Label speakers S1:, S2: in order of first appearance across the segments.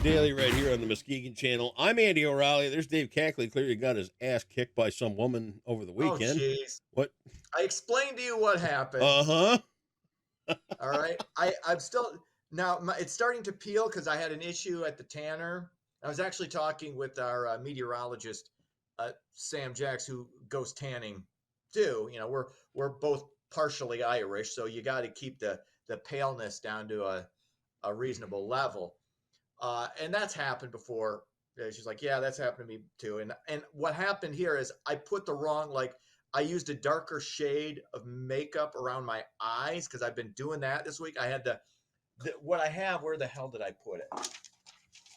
S1: Daily right here on the Muskegon Channel. I'm Andy O'Reilly. There's Dave Cackley. Clearly got his ass kicked by some woman over the
S2: Oh,
S1: weekend.
S2: jeez.
S1: What?
S2: I explained to you what happened.
S1: Uh-huh.
S2: All right. I'm still now. It's starting to peel because I had an issue at the tanner. I was actually talking with our meteorologist, Sam Jacks, who goes tanning too. You know, we're both partially Irish, so you got to keep the paleness down to a reasonable level. And that's happened before. She's like, yeah, that's happened to me too. And what happened here is I put the wrong, like, I used a darker shade of makeup around my eyes because I've been doing that this week. I had what I have. Where the hell did I put it?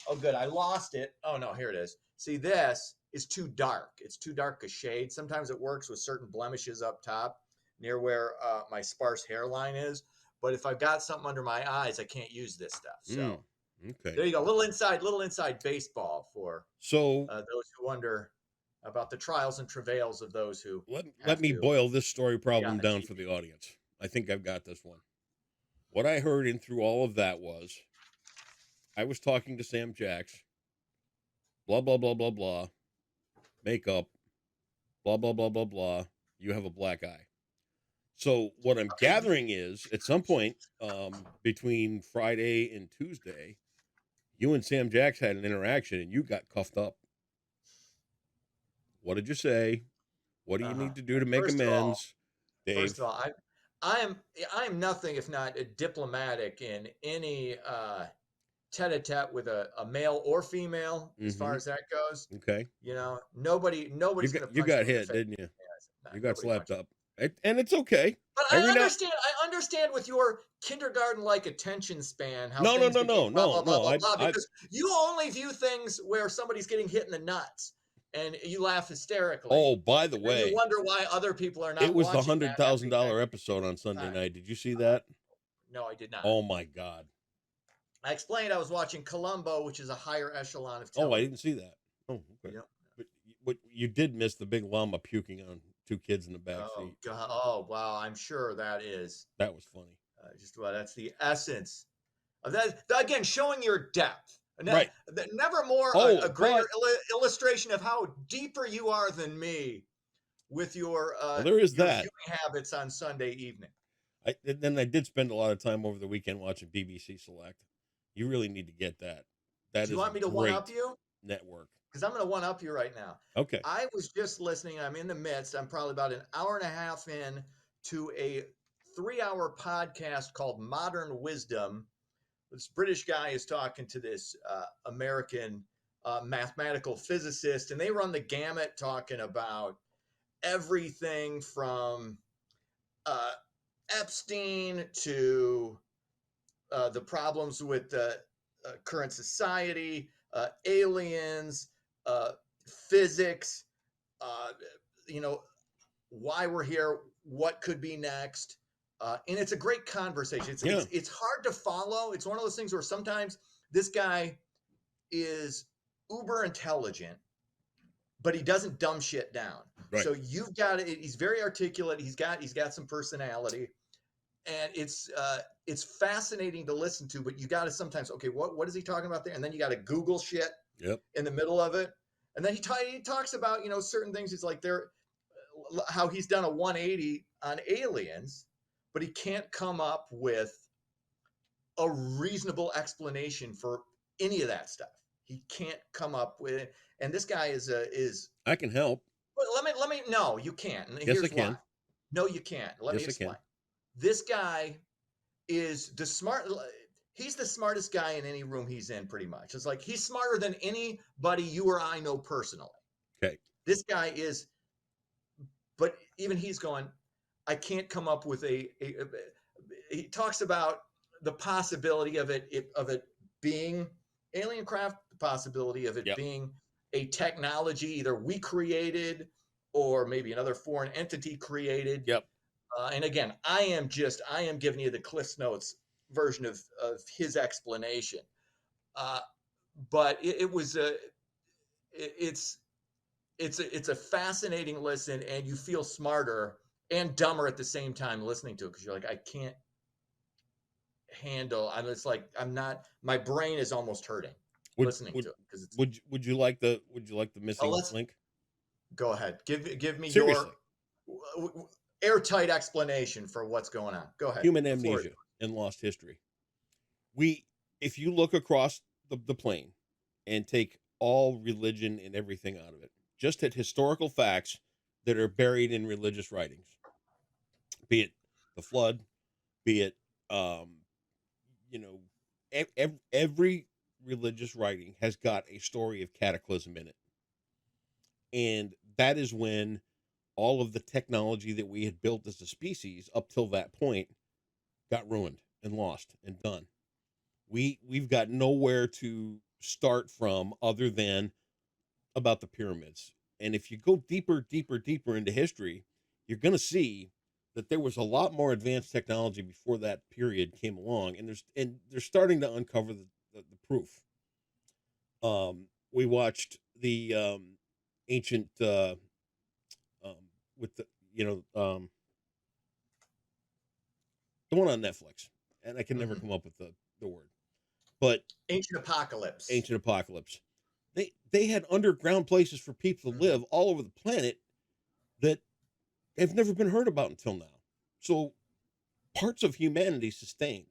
S2: Oh, good. I lost it. Oh no, here it is. See, this is too dark. It's too dark a shade. Sometimes it works with certain blemishes up top near where my sparse hairline is. But if I've got something under my eyes, I can't use this stuff. So.
S1: Okay.
S2: There you go. Little inside baseball for
S1: So
S2: those who wonder about the trials and travails of those who
S1: let
S2: have
S1: me
S2: to
S1: boil this story
S2: be on
S1: problem
S2: the
S1: down
S2: TV.
S1: for the audience. I think I've got this one. What I heard in through all of that was I was talking to Sam Jacks, blah, blah, blah, blah, blah, makeup, blah, blah, blah, blah, blah. You have a black eye. So what I'm
S2: Okay.
S1: gathering is at some point between Friday and Tuesday, you and Sam Jacks had an interaction and you got cuffed up. What did you say? What do you need to do to make
S2: First of all,
S1: amends, Dave?
S2: first of all, I am nothing if not diplomatic in any tete-a-tete with a male or female as far as that goes.
S1: Okay.
S2: You know, nobody's gonna
S1: You
S2: punch
S1: got
S2: me in the
S1: hit,
S2: face.
S1: didn't you?
S2: No,
S1: You got
S2: nobody
S1: slapped
S2: punches.
S1: up. And it's okay.
S2: But
S1: Every now
S2: I understand with your kindergarten-like attention span how
S1: No, no,
S2: things
S1: no,
S2: became
S1: no,
S2: blah
S1: no,
S2: blah blah
S1: no.
S2: blah
S1: I
S2: blah
S1: I
S2: because you only view things where somebody's getting hit in the nuts and you laugh hysterically.
S1: Oh, by the
S2: And then you
S1: way,
S2: wonder why other people are
S1: it
S2: not
S1: was the
S2: watching that every
S1: $100,000 episode on Sunday
S2: time.
S1: night. Did you see that?
S2: No, I did not.
S1: Oh my God.
S2: I explained I was watching Columbo, which is a higher echelon of
S1: Oh, I
S2: television.
S1: didn't see that. Oh, okay.
S2: You know?
S1: But you did miss the big llama puking on two kids in the back
S2: Oh
S1: seat.
S2: God! Oh wow! I'm sure that is
S1: That was funny.
S2: just well. That's the essence of that. Again, showing your depth.
S1: Right.
S2: Never more
S1: Oh,
S2: a greater
S1: but
S2: illustration of how deeper you are than me with your
S1: well, there is
S2: your
S1: that.
S2: viewing habits on Sunday evening.
S1: Then I did spend a lot of time over the weekend watching BBC Select. You really need to get that. That
S2: Do you
S1: is
S2: want me
S1: a
S2: to one
S1: great
S2: up you?
S1: network.
S2: Because I'm going to one up you right now.
S1: Okay.
S2: I was just listening. I'm in the midst. I'm probably about an hour and a half in to a 3-hour podcast called Modern Wisdom. This British guy is talking to this American mathematical physicist, and they run the gamut talking about everything from Epstein to the problems with current society, aliens, physics, uh, you know, why we're here, what could be next. And it's a great conversation. It's hard to follow. It's one of those things where sometimes this guy is uber intelligent, but he doesn't dumb shit down.
S1: Right.
S2: So you've got it. He's very articulate. He's got some personality, and it's fascinating to listen to. But you got to sometimes, okay, what is he talking about there? And then you got to Google shit in the middle of it. And then he talks about certain things. It's like how he's done a 180 on aliens, but he can't come up with a reasonable explanation for any of that stuff. He can't come up with it. And this guy is
S1: I can help.
S2: Well, let me. No, you can't. And
S1: Yes,
S2: here's
S1: I can.
S2: why. No, you can't. Let me explain. This guy is he's the smartest guy in any room he's in, pretty much. It's like he's smarter than anybody you or I know personally.
S1: Okay.
S2: This guy is, but even he's going, I can't come up with he talks about the possibility of it being alien craft, the possibility of it being a technology either we created or maybe another foreign entity created.
S1: Yep.
S2: And again, I am giving you the Cliff Notes version of his explanation. But it's a fascinating listen, and you feel smarter and dumber at the same time listening to it because you're like, I can't handle. My brain is almost hurting.
S1: Would
S2: listening
S1: would
S2: to it because it's.
S1: would you like the
S2: Oh,
S1: missing
S2: let's
S1: link?
S2: go ahead. Give me your
S1: Seriously,
S2: airtight explanation for what's going on. Go ahead.
S1: human
S2: The floor is
S1: amnesia and lost history. We, if you look across the plane and take all religion and everything out of it, just at historical facts that are buried in religious writings, be it the flood, be it, you know, every religious writing has got a story of cataclysm in it. And that is when all of the technology that we had built as a species up till that point got ruined and lost and done. We've got nowhere to start from other than about the pyramids. And if you go deeper into history, you're going to see that there was a lot more advanced technology before that period came along, and they're starting to uncover the proof. We watched the ancient with the the one on Netflix, and I can never come up with the word, but
S2: Ancient Apocalypse.
S1: Ancient Apocalypse. They had underground places for people to live all over the planet that have never been heard about until now. So parts of humanity sustained.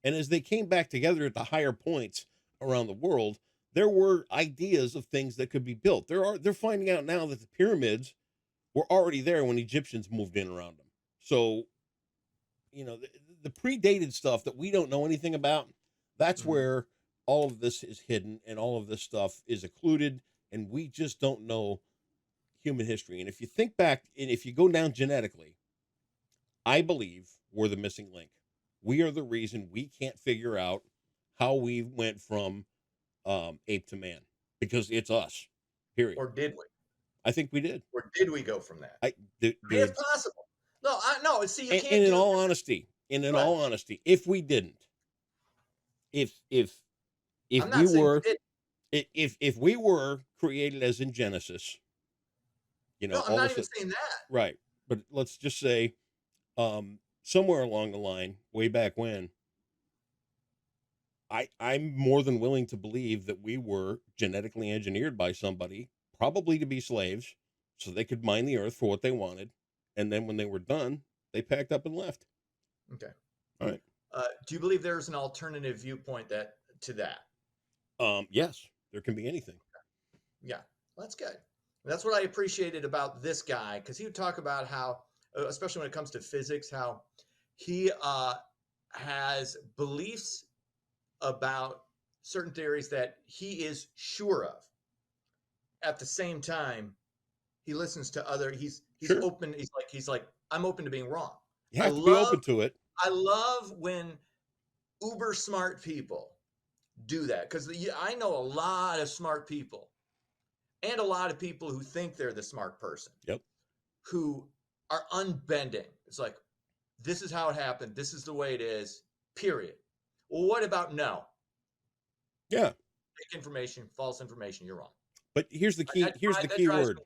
S1: And as they came back together at the higher points around the world, there were ideas of things that could be built. They're finding out now that the pyramids were already there when Egyptians moved in around them. So, the predated stuff that we don't know anything about, that's where all of this is hidden and all of this stuff is occluded, and we just don't know human history. And if you think back, and if you go down genetically, I believe we're the missing link. We are the reason we can't figure out how we went from ape to man, because it's us, period.
S2: Or did we?
S1: I think we did.
S2: Or did we go from that?
S1: Dude,
S2: It's possible. No. See, you can't.
S1: And in all honesty, if we didn't, if
S2: I'm not
S1: we
S2: saying
S1: were,
S2: we didn't.
S1: if we were created as in Genesis,
S2: No, I'm not even saying that.
S1: right? But let's just say, somewhere along the line, way back when, I'm more than willing to believe that we were genetically engineered by somebody, probably to be slaves, so they could mine the earth for what they wanted, and then when they were done, they packed up and left.
S2: Okay.
S1: All right.
S2: Do you believe there's an alternative viewpoint to that?
S1: Yes, there can be anything.
S2: Yeah, well, that's good. That's what I appreciated about this guy, because he would talk about how, especially when it comes to physics, how he has beliefs about certain theories that he is sure of. At the same time, he listens to other. He's
S1: Sure.
S2: open. He's like I'm open to being wrong.
S1: You have to be open to it.
S2: I love when uber smart people do that, because I know a lot of smart people and a lot of people who think they're the smart person.
S1: Yep.
S2: Who are unbending. It's like, this is how it happened. This is the way it is, period. Well, what about no?
S1: Yeah.
S2: Fake information, false information, you're wrong.
S1: But here's the key. Here's the key word.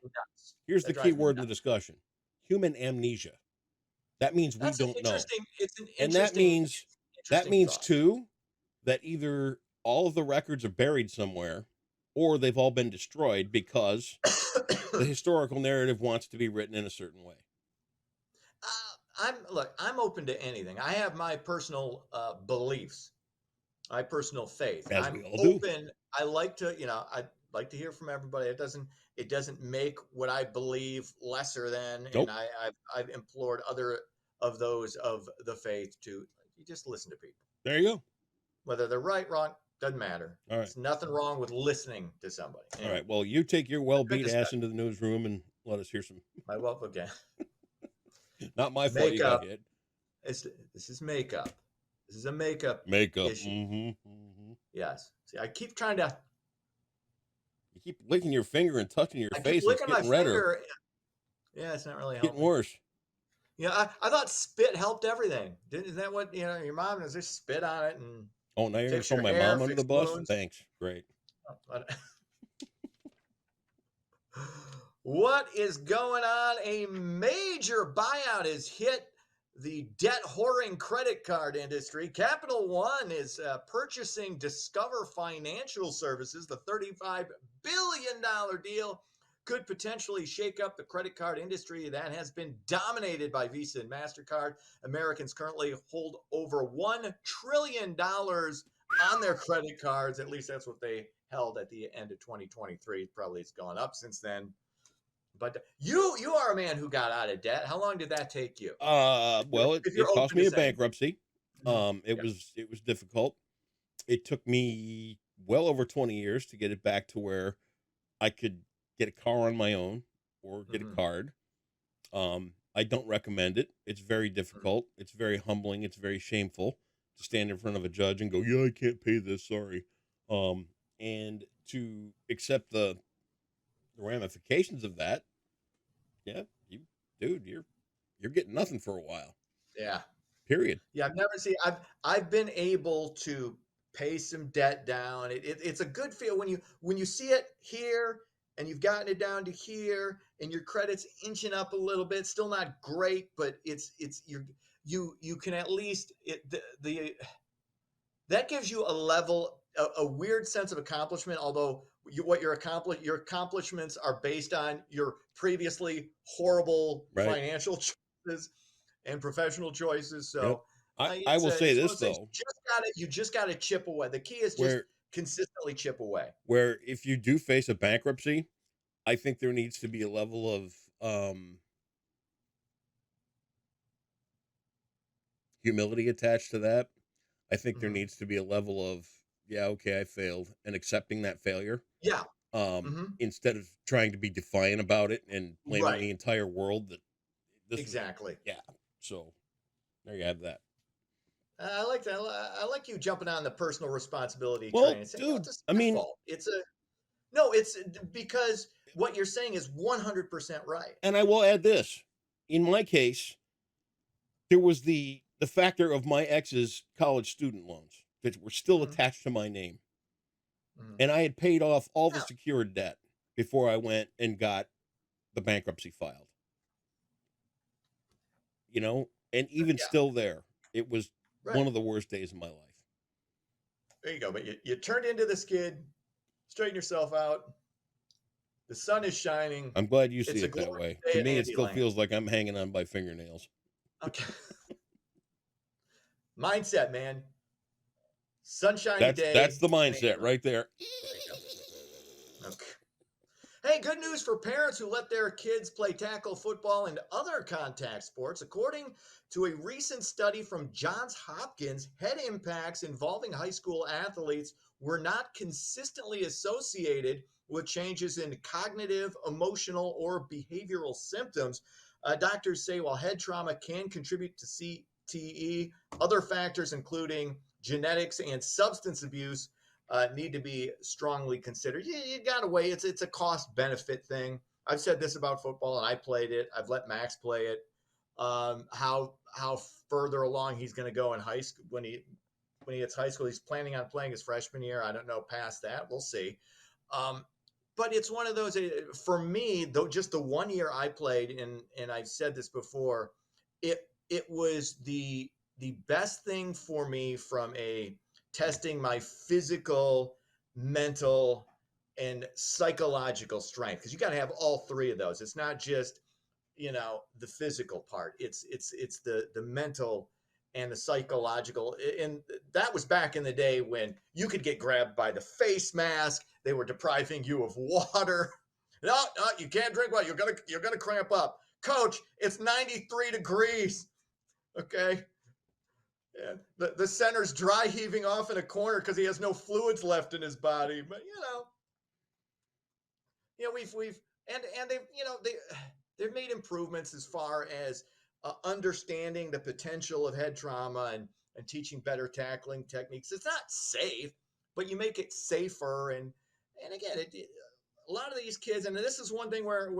S1: Here's the key word in the discussion: human amnesia. That means we don't know.
S2: It's an
S1: and
S2: interesting.
S1: that means
S2: thought.
S1: too that either all of the records are buried somewhere, or they've all been destroyed because the historical narrative wants to be written in a certain way.
S2: I'm open to anything. I have my personal beliefs, my personal faith.
S1: As
S2: I'm
S1: we all do.
S2: open. I like to, I'd like to hear from everybody. It doesn't make what I believe lesser than.
S1: Nope.
S2: And I've implored other of those of the faith to, you just listen to people.
S1: There you go.
S2: Whether they're right, wrong, doesn't matter.
S1: All right.
S2: There's nothing wrong with listening to somebody.
S1: All right. Well, you take your well-beat ass into the newsroom and let us hear some.
S2: My well, okay.
S1: Not my fault you got hit.
S2: This is makeup. This is a makeup issue.
S1: Mm-hmm.
S2: Yes. See, I keep trying to.
S1: You keep licking your finger and touching your face. It's getting redder.
S2: Finger. Yeah, it's not really helping.
S1: Getting worse.
S2: Yeah, I thought spit helped everything. Isn't that what your mom does? Just spit on it and.
S1: Oh, now you're gonna throw my mom under the bus?
S2: Wounds.
S1: Thanks. Great.
S2: What is going on? A major buyout is hit the debt whoring credit card industry. Capital One is purchasing Discover Financial Services. The $35 billion deal could potentially shake up the credit card industry that has been dominated by Visa and MasterCard. Americans currently hold over $1 trillion on their credit cards. At least that's what they held at the end of 2023. Probably it's gone up since then. But you are a man who got out of debt. How long did that take you?
S1: Well,
S2: If you're
S1: it cost
S2: open
S1: me
S2: to
S1: a
S2: saying.
S1: bankruptcy. It
S2: Yeah.
S1: was difficult. It took me well over 20 years to get it back to where I could get a car on my own or get a
S2: Mhm.
S1: card. I don't recommend it. It's very difficult. It's very humbling. It's very shameful to stand in front of a judge and go, "Yeah, I can't pay this. Sorry." And to accept the ramifications of that. Yeah, dude, you're getting nothing for a while.
S2: Yeah.
S1: Period.
S2: Yeah, I've never seen. I've been able to pay some debt down. It's a good feel when you see it here and you've gotten it down to here and your credit's inching up a little bit. Still not great, but it's you can at least the that gives you a level a weird sense of accomplishment. Although what your accomplishments are based on your previously horrible
S1: Right.
S2: financial choices and professional choices.
S1: Yep.
S2: So
S1: I will say
S2: it's one
S1: this
S2: of those things.
S1: though,
S2: You just gotta chip away. The key is just
S1: where
S2: consistently chip away.
S1: where if you do face a bankruptcy, I think there needs to be a level of humility attached to that. I think there
S2: Mhm.
S1: needs to be a level of, yeah, okay, I failed, and accepting that failure.
S2: Yeah. Hmm.
S1: Instead of trying to be defiant about it and blaming
S2: Right.
S1: the entire world that this was,
S2: Exactly.
S1: yeah. So there you have that.
S2: I like that. I like you jumping on the personal responsibility train
S1: Well,
S2: and saying,
S1: dude,
S2: it's
S1: I
S2: my
S1: mean,
S2: fault. It's a no. It's because what you're saying is 100% right.
S1: and I will add this. In my case, there was the factor of my ex's college student loans that were still
S2: Hmm.
S1: attached to my name.
S2: Hmm.
S1: And I had paid off all the
S2: Yeah.
S1: secured debt before I went and got the bankruptcy filed. And even
S2: Yeah.
S1: still there, it was
S2: Right.
S1: one of the worst days of my life.
S2: There you go. But you turned into this kid, straighten yourself out. The sun is shining.
S1: I'm glad you see
S2: It's a
S1: it that
S2: glorious
S1: way.
S2: day
S1: To
S2: in
S1: me, it still
S2: Andyland.
S1: feels like I'm hanging on by fingernails.
S2: Okay. Mindset, man. Sunshiny
S1: That's
S2: day.
S1: the
S2: In
S1: mindset
S2: Andyland.
S1: right there.
S2: There you go. Okay. Hey, good news for parents who let their kids play tackle football and other contact sports. According to a recent study from Johns Hopkins, head impacts involving high school athletes were not consistently associated with changes in cognitive, emotional, or behavioral symptoms. Doctors say while head trauma can contribute to CTE, other factors, including genetics and substance abuse, need to be strongly considered. You got to weigh it's a cost benefit thing. I've said this about football, and I played it. I've let Max play it. How further along he's going to go in high school when he hits high school. He's planning on playing his freshman year. I don't know past that. We'll see. Um, but it's one of those for me though. Just the 1 year I played, and I've said this before. It was the best thing for me from a testing my physical, mental, and psychological strength because you got to have all three of those. It's not just the physical part. It's the mental and the psychological. And that was back in the day when you could get grabbed by the face mask. They were depriving you of water. No, no, you can't drink water. You're gonna cramp up. Coach, it's 93 degrees. Okay. Yeah. The center's dry heaving off in a corner because he has no fluids left in his body. But we've and they've made improvements as far as understanding the potential of head trauma and teaching better tackling techniques. It's not safe, but you make it safer. And again, a lot of these kids, and this is one thing where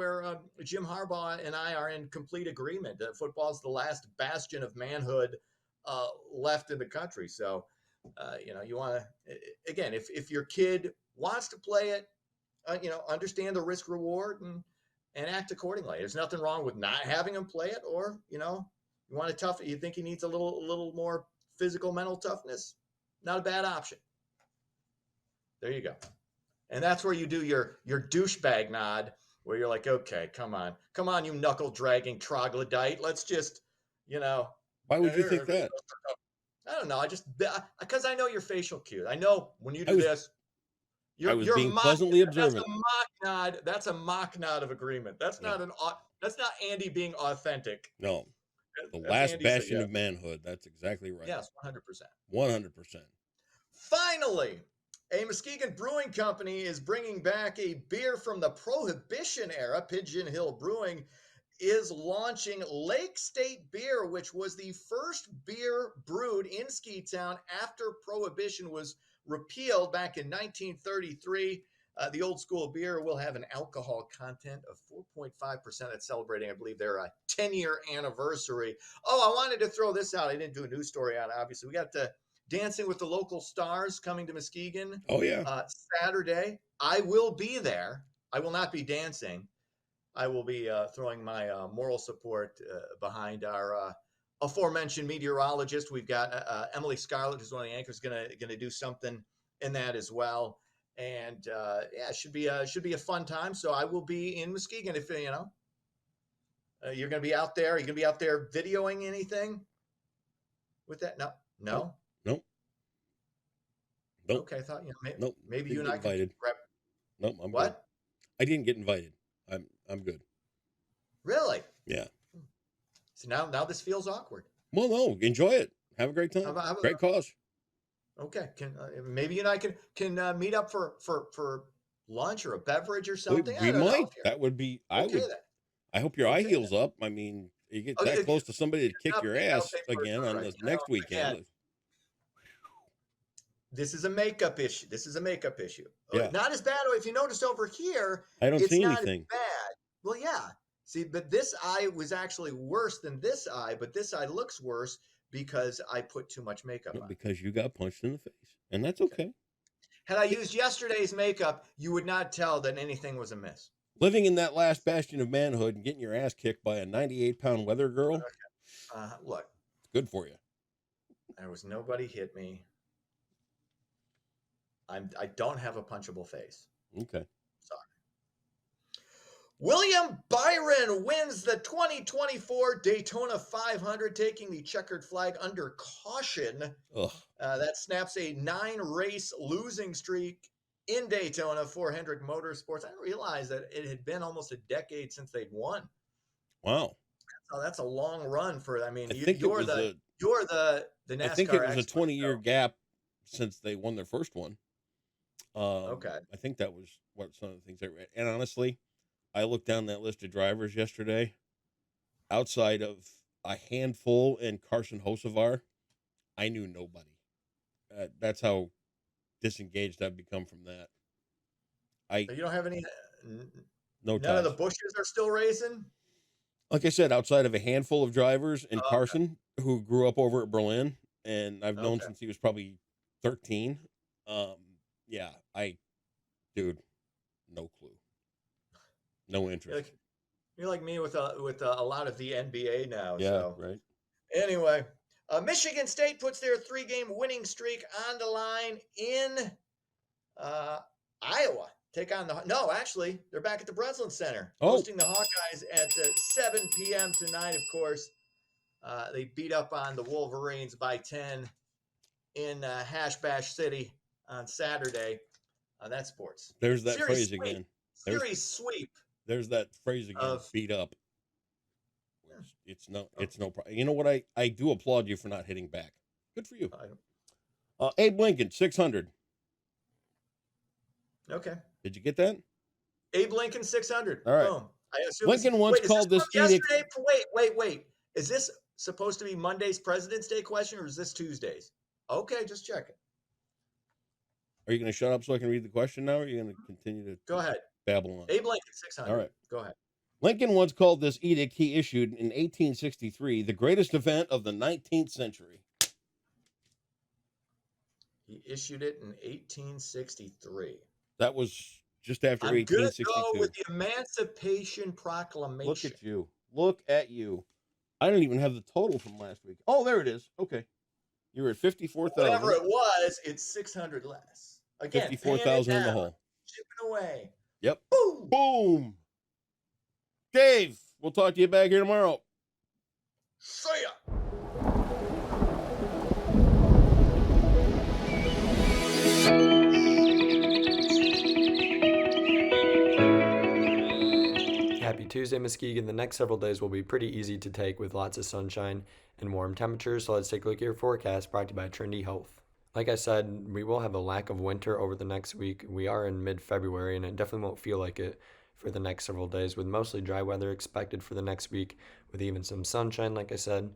S2: Jim Harbaugh and I are in complete agreement. Football is the last bastion of manhood left in the country. So, you want to again, if your kid wants to play it, understand the risk reward and act accordingly. There's nothing wrong with not having them play it, or You want a tough? You think he needs a little more physical, mental toughness? Not a bad option. There you go. And that's where you do your douchebag nod, where you're like, okay, come on, you knuckle dragging troglodyte. Let's just, you know,
S1: Why would you think that?
S2: I don't know. I just because I know your facial cues. I know when you
S1: I
S2: do
S1: was-
S2: this,
S1: I was
S2: you're
S1: being
S2: mock,
S1: pleasantly
S2: that's
S1: observant.
S2: a mock nod. That's a mock nod of agreement. That's
S1: Yeah.
S2: that's not Andy being authentic.
S1: No, the
S2: That's
S1: last
S2: Andy said,
S1: bastion
S2: yeah.
S1: of manhood. That's exactly right.
S2: Yes, 100%.
S1: 100%.
S2: Finally, a Muskegon Brewing Company is bringing back a beer from the Prohibition era. Pigeon Hill Brewing is launching Lake State Beer, which was the first beer brewed in Ski Town after Prohibition was repealed back in 1933. The old school beer will have an alcohol content of 4.5%. That's celebrating, I believe, their 10-year anniversary. Oh, I wanted to throw this out. I didn't do a news story on it, obviously. We got the Dancing with the Local Stars coming to Muskegon
S1: Oh yeah.
S2: Saturday. I will be there. I will not be dancing. I will be throwing my moral support behind our aforementioned meteorologist. We've got Emily Scarlett, who's one of the anchors, gonna do something in that as well. And yeah, it should be a fun time. So I will be in Muskegon. If you know, you're gonna be out there. Are you gonna be out there videoing anything with that? No.
S1: Nope.
S2: Okay, I thought maybe you and I could
S1: invited.
S2: grab.
S1: Nope, I'm
S2: What?
S1: good. I didn't get invited. I'm good.
S2: Really?
S1: Yeah.
S2: So now this feels awkward.
S1: Well, no, enjoy it. Have a great time.
S2: How about-
S1: Great cause.
S2: Okay, can maybe you and I can meet up for lunch or a beverage or something?
S1: We
S2: I don't know.
S1: might. That would be.
S2: Okay, then.
S1: I hope your eye
S2: Okay,
S1: heals up. I mean, you get
S2: Okay,
S1: that close to somebody to kick
S2: not
S1: your
S2: me, I'll
S1: ass
S2: pay for it,
S1: again
S2: all
S1: on
S2: right.
S1: the next weekend.
S2: Again, this is a makeup issue.
S1: Yeah.
S2: Not as bad. If you notice over here,
S1: I don't
S2: it's
S1: see
S2: not
S1: anything.
S2: as bad. Well, yeah. See, but this eye was actually worse than this eye, but this eye looks worse because I put too much makeup on.
S1: Because you got punched in the face, and that's okay.
S2: Had I used yesterday's makeup, you would not tell that anything was amiss.
S1: Living in that last bastion of manhood and getting your ass kicked by a 98-pound weather girl,
S2: Look,
S1: it's good for you.
S2: there was nobody hit me. I don't have a punchable face.
S1: Okay.
S2: Sorry. William Byron wins the 2024 Daytona 500, taking the checkered flag under caution.
S1: Ugh.
S2: That snaps a 9-race losing streak in Daytona for Hendrick Motorsports. I didn't realize that it had been almost a decade since they'd won.
S1: Wow.
S2: So that's a long run for. I mean,
S1: I think
S2: you're the NASCAR.
S1: I think it was a
S2: expert,
S1: 20-year gap since they won their first one.
S2: Okay.
S1: I think that was what some of the things I read. And honestly, I looked down that list of drivers yesterday. Outside of a handful and Carson Hocevar, I knew nobody. That's how disengaged I've become from that.
S2: You don't have any.
S1: No
S2: None
S1: ties.
S2: of the Bushes are still racing.
S1: Like I said, outside of a handful of drivers and
S2: Oh,
S1: Carson, who grew up over at Berlin, and I've known
S2: Okay.
S1: since he was probably 13. Yeah, dude, no clue, no interest.
S2: You're like me with a lot of the NBA now.
S1: Yeah,
S2: So.
S1: right.
S2: Anyway, Michigan State puts their 3-game winning streak on the line in Iowa. Take on actually, they're back at the Breslin Center, hosting the Hawkeyes at 7 p.m. tonight. Of course, they beat up on the Wolverines by 10 in Hash Bash City on Saturday. That's sports.
S1: There's that
S2: Series
S1: phrase
S2: sweep.
S1: again.
S2: Series sweep.
S1: There's that phrase again.
S2: Of-
S1: beat up. It's no problem. You know what? I do applaud you for not hitting back. Good for you. Abe Lincoln, 600.
S2: Okay.
S1: Did you get that?
S2: Abe Lincoln 600.
S1: All right.
S2: Boom. I assume
S1: Lincoln once called this
S2: from
S1: edict.
S2: yesterday. Wait. Is this supposed to be Monday's President's Day question, or is this Tuesday's? Okay, just checking.
S1: Are you going to shut up so I can read the question now, or are you going to continue to
S2: Go ahead.
S1: babble on?
S2: Abe Lincoln 600.
S1: All right.
S2: Go ahead.
S1: Lincoln once called this edict he issued in 1863 the greatest event of the 19th century.
S2: He issued it in 1863.
S1: That was just after
S2: I'm going to
S1: 1862.
S2: go with the Emancipation Proclamation.
S1: Look at you. Look at you. I don't even have the total from last week. Oh, there it is. Okay. You're at 54,000.
S2: Whatever it was, it's 600 less. Again, paying it
S1: 54,000 in the
S2: down,
S1: hole.
S2: chipping away.
S1: Yep.
S2: Boom.
S1: Boom. Dave, we'll talk to you back here tomorrow.
S2: See ya.
S3: Happy Tuesday, Muskegon. The next several days will be pretty easy to take with lots of sunshine and warm temperatures, so let's take a look at your forecast brought to you by Trinity Health. Like I said, we will have a lack of winter over the next week. We are in mid-February, and it definitely won't feel like it for the next several days, with mostly dry weather expected for the next week, with even some sunshine, like I said.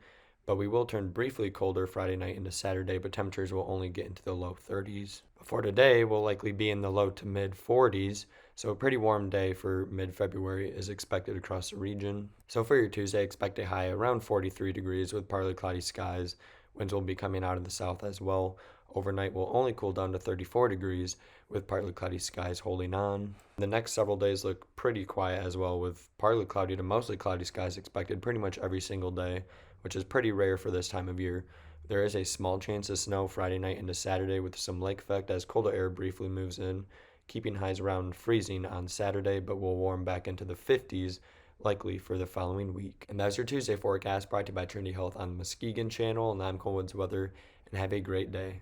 S3: But we will turn briefly colder Friday night into Saturday, but temperatures will only get into the low 30s. For today, we'll likely be in the low to mid 40s, so a pretty warm day for mid-February is expected across the region. So for your Tuesday, expect a high around 43 degrees with partly cloudy skies. Winds will be coming out of the south as well. Overnight will only cool down to 34 degrees with partly cloudy skies holding on. The next several days look pretty quiet as well, with partly cloudy to mostly cloudy skies expected pretty much every single day, which is pretty rare for this time of year. There is a small chance of snow Friday night into Saturday with some lake effect as colder air briefly moves in, keeping highs around freezing on Saturday, but will warm back into the 50s likely for the following week. And that's your Tuesday forecast brought to you by Trinity Health on the Muskegon channel. And I'm Cole Woods Weather, and have a great day.